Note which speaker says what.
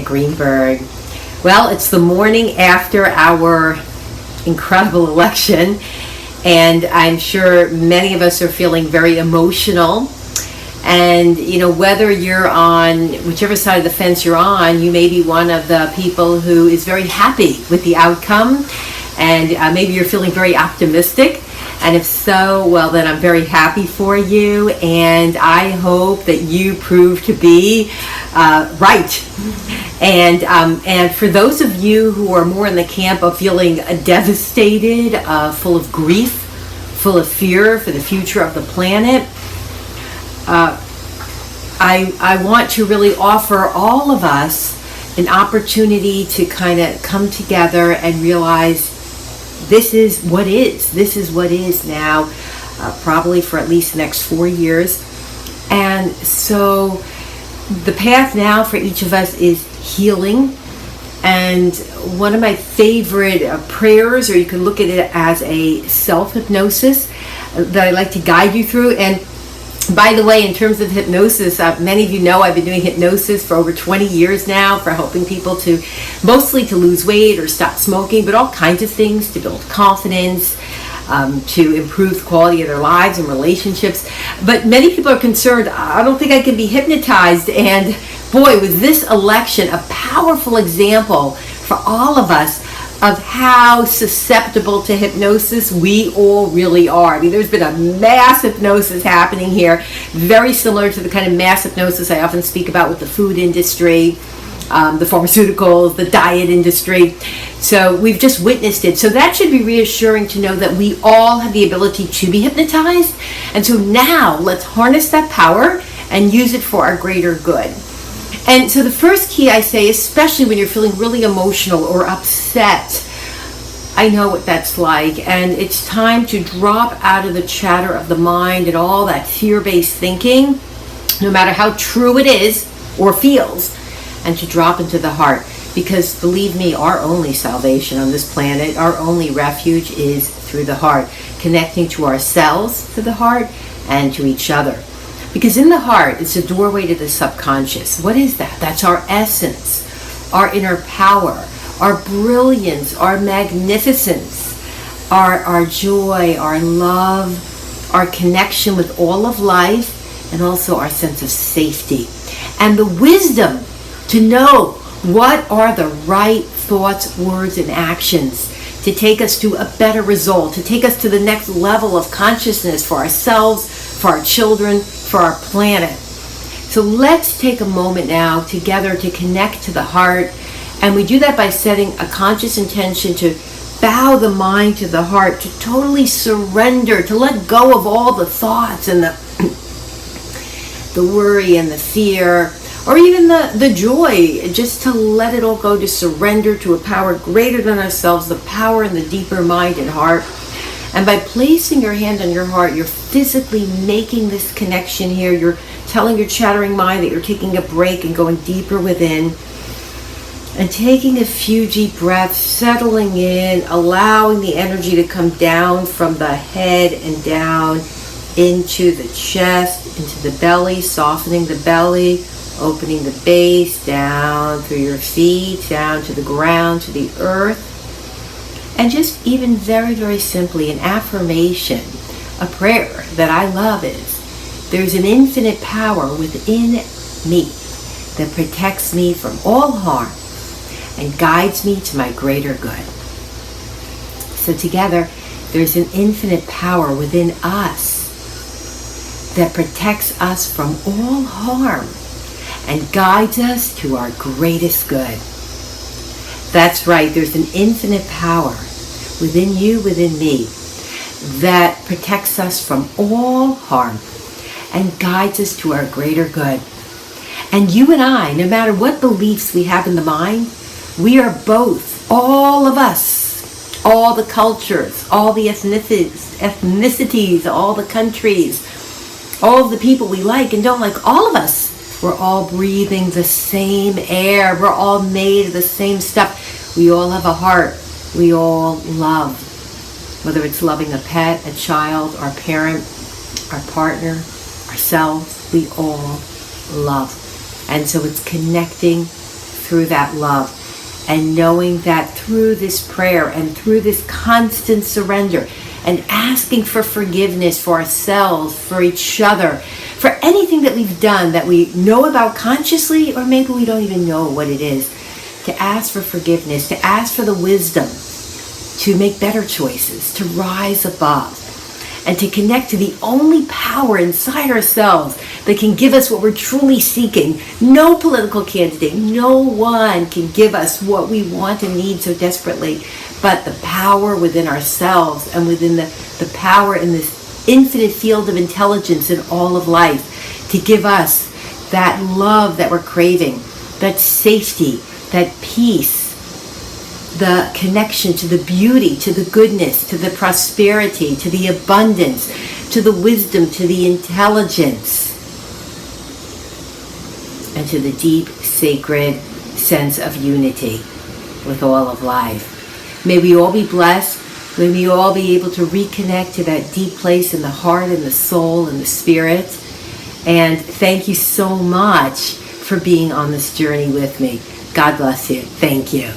Speaker 1: Greenberg. Well, it's the morning after our incredible election, and I'm sure many of us are feeling very emotional. And whether you're on whichever side of the fence you're on, you may be one of the people who is very happy with the outcome, and maybe you're feeling very optimistic. And if so, well, then I'm very happy for you, and I hope that you prove to be right. And for those of you who are more in the camp of feeling devastated, full of grief, full of fear for the future of the planet, I want to really offer all of us an opportunity to kind of come together and realize this is what is. This is what is now, probably for at least the next 4 years. And so the path now for each of us is healing. And one of my favorite prayers, or you can look at it as a self-hypnosis that I like to guide you through. And by the way, in terms of hypnosis, many of you know I've been doing hypnosis for over 20 years now, for helping people to mostly to lose weight or stop smoking, but all kinds of things to build confidence, to improve the quality of their lives and relationships. But many people are concerned, I don't think I can be hypnotized. And boy, was this election a powerful example for all of us of how susceptible to hypnosis we all really are. I mean, there's been a mass hypnosis happening here, very similar to the kind of mass hypnosis I often speak about with the food industry, the pharmaceuticals, the diet industry. So we've just witnessed it. So that should be reassuring to know that we all have the ability to be hypnotized. And so now let's harness that power and use it for our greater good. And so the first key I say, especially when you're feeling really emotional or upset, I know what that's like, and it's time to drop out of the chatter of the mind and all that fear-based thinking, no matter how true it is or feels, and to drop into the heart. Because believe me, our only salvation on this planet, our only refuge is through the heart, connecting to ourselves through the heart and to each other. Because in the heart, it's a doorway to the subconscious. What is that? That's our essence, our inner power, our brilliance, our magnificence, our joy, our love, our connection with all of life, and also our sense of safety. And the wisdom to know what are the right thoughts, words, and actions to take us to a better result, to take us to the next level of consciousness for ourselves, for our children, for our planet. So let's take a moment now together to connect to the heart. And we do that by setting a conscious intention to bow the mind to the heart, to totally surrender, to let go of all the thoughts and the worry and the fear, or even the joy, just to let it all go, to surrender to a power greater than ourselves, the power in the deeper mind and heart. And by placing your hand on your heart, you're physically making this connection here. You're telling your chattering mind that you're taking a break and going deeper within. And taking a few deep breaths, settling in, allowing the energy to come down from the head and down into the chest, into the belly, softening the belly, opening the base, down through your feet, down to the ground, to the earth. And just even very, very simply, an affirmation, a prayer that I love is, there's an infinite power within me that protects me from all harm and guides me to my greater good. So together, there's an infinite power within us that protects us from all harm and guides us to our greatest good. That's right, there's an infinite power within you, within me, that protects us from all harm and guides us to our greater good. And you and I, no matter what beliefs we have in the mind, we are both, all of us, all the cultures, all the ethnicities, all the countries, all of the people we like and don't like, all of us, we're all breathing the same air. We're all made of the same stuff. We all have a heart. We all love. Whether it's loving a pet, a child, our parent, our partner, ourselves, we all love. And so it's connecting through that love. And knowing that through this prayer and through this constant surrender and asking for forgiveness for ourselves, for each other, for anything that we've done that we know about consciously, or maybe we don't even know what it is, to ask for forgiveness, to ask for the wisdom to make better choices, to rise above, and to connect to the only power inside ourselves that can give us what we're truly seeking. No political candidate, no one can give us what we want and need so desperately, but the power within ourselves and within the power in this infinite field of intelligence in all of life to give us that love that we're craving, that safety, that peace, the connection to the beauty, to the goodness, to the prosperity, to the abundance, to the wisdom, to the intelligence, and to the deep, sacred sense of unity with all of life. May we all be blessed. May we all be able to reconnect to that deep place in the heart and the soul and the spirit. And thank you so much for being on this journey with me. God bless you. Thank you.